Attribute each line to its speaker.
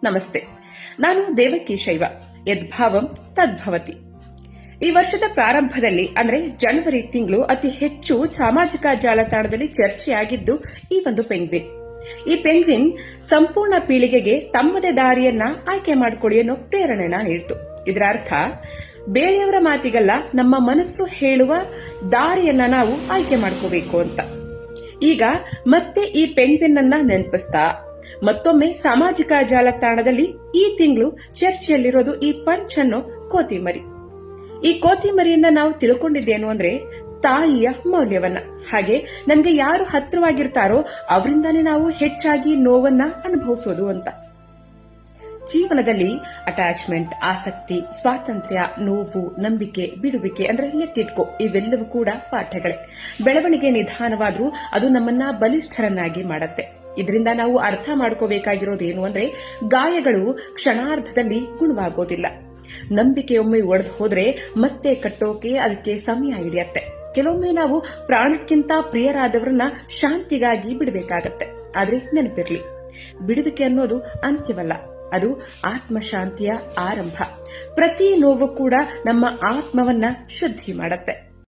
Speaker 1: ನಮಸ್ತೆ. ನಾನು ದೇವಕಿ ಶೈವ. ಯದ್ಭಾವಂ ತದ್ಭವತಿ. ಈ ವರ್ಷದ ಪ್ರಾರಂಭದಲ್ಲಿ ಅಂದ್ರೆ ಜನವರಿ ತಿಂಗಳು ಅತಿ ಹೆಚ್ಚು ಸಾಮಾಜಿಕ ಜಾಲತಾಣದಲ್ಲಿ ಚರ್ಚೆಯಾಗಿದ್ದು ಈ ಒಂದು ಪೆಂಗ್ವಿನ್. ಈ ಪೆಂಗ್ವಿನ್ ಸಂಪೂರ್ಣ ಪೀಳಿಗೆಗೆ ತಮ್ಮದೇ ದಾರಿಯನ್ನ ಆಯ್ಕೆ ಮಾಡಿಕೊಡಿ ಅನ್ನೋ ಪ್ರೇರಣೆನ ನೀಡಿತು. ಇದರ ಅರ್ಥ ಬೇರೆಯವರ ಮಾತಿಗಲ್ಲ, ನಮ್ಮ ಮನಸ್ಸು ಹೇಳುವ ದಾರಿಯನ್ನ ನಾವು ಆಯ್ಕೆ ಮಾಡ್ಕೋಬೇಕು ಅಂತ. ಈಗ ಮತ್ತೆ ಈ ಪೆಂಗ್ವಿನ್ ಅನ್ನ ನೆನಪಿಸ್ತಾ ಮತ್ತೊಮ್ಮೆ ಸಾಮಾಜಿಕ ಜಾಲತಾಣದಲ್ಲಿ ಈ ತಿಂಗಳು ಚರ್ಚೆಯಲ್ಲಿರೋದು ಈ ಪಂಚ್ ಅನ್ನೋ ಕೋತಿಮರಿ. ಈ ಕೋತಿಮರಿಯಿಂದ ನಾವು ತಿಳ್ಕೊಂಡಿದ್ದೇನು ಅಂದ್ರೆ ತಾಯಿಯ ಮೌಲ್ಯವನ್ನ, ಹಾಗೆ ನಮ್ಗೆ ಯಾರು ಹತ್ತಿರವಾಗಿರ್ತಾರೋ ಅವರಿಂದಾನೇ ನಾವು ಹೆಚ್ಚಾಗಿ ನೋವನ್ನ ಅನುಭವಿಸೋದು ಅಂತ. ಜೀವನದಲ್ಲಿ ಅಟ್ಯಾಚ್ಮೆಂಟ್, ಆಸಕ್ತಿ, ಸ್ವಾತಂತ್ರ್ಯ, ನೋವು, ನಂಬಿಕೆ, ಬಿಡುವಿಕೆ ಅಂದ್ರೆ ಲೆಟ್ಟಿಟ್ಕೋ ಇವೆಲ್ಲವೂ ಕೂಡ ಪಾಠಗಳೇ. ಬೆಳವಣಿಗೆ ನಿಧಾನವಾದ್ರೂ ಅದು ನಮ್ಮನ್ನ ಬಲಿಷ್ಠರನ್ನಾಗಿ ಮಾಡತ್ತೆ. ಇದರಿಂದ ನಾವು ಅರ್ಥ ಮಾಡ್ಕೋಬೇಕಾಗಿರೋದೇನು ಅಂದ್ರೆ ಗಾಯಗಳು ಕ್ಷಣಾರ್ಧದಲ್ಲಿ ಗುಣವಾಗೋದಿಲ್ಲ. ನಂಬಿಕೆಯೊಮ್ಮೆ ಒಡೆದು ಹೋದ್ರೆ ಮತ್ತೆ ಕಟ್ಟೋಕೆ ಅದಕ್ಕೆ ಸಮಯ ಹಿಡಿಯತ್ತೆ. ಕೆಲವೊಮ್ಮೆ ನಾವು ಪ್ರಾಣಕ್ಕಿಂತ ಪ್ರಿಯರಾದವರನ್ನ ಶಾಂತಿಗಾಗಿ ಬಿಡಬೇಕಾಗತ್ತೆ. ಆದ್ರೆ ನೆನಪಿರ್ಲಿ, ಬಿಡುವಿಕೆ ಅನ್ನೋದು ಅಂತ್ಯವಲ್ಲ, ಅದು ಆತ್ಮಶಾಂತಿಯ ಆರಂಭ. ಪ್ರತಿ ನೋವು ಕೂಡ ನಮ್ಮ ಆತ್ಮವನ್ನ ಶುದ್ಧಿ ಮಾಡತ್ತೆ.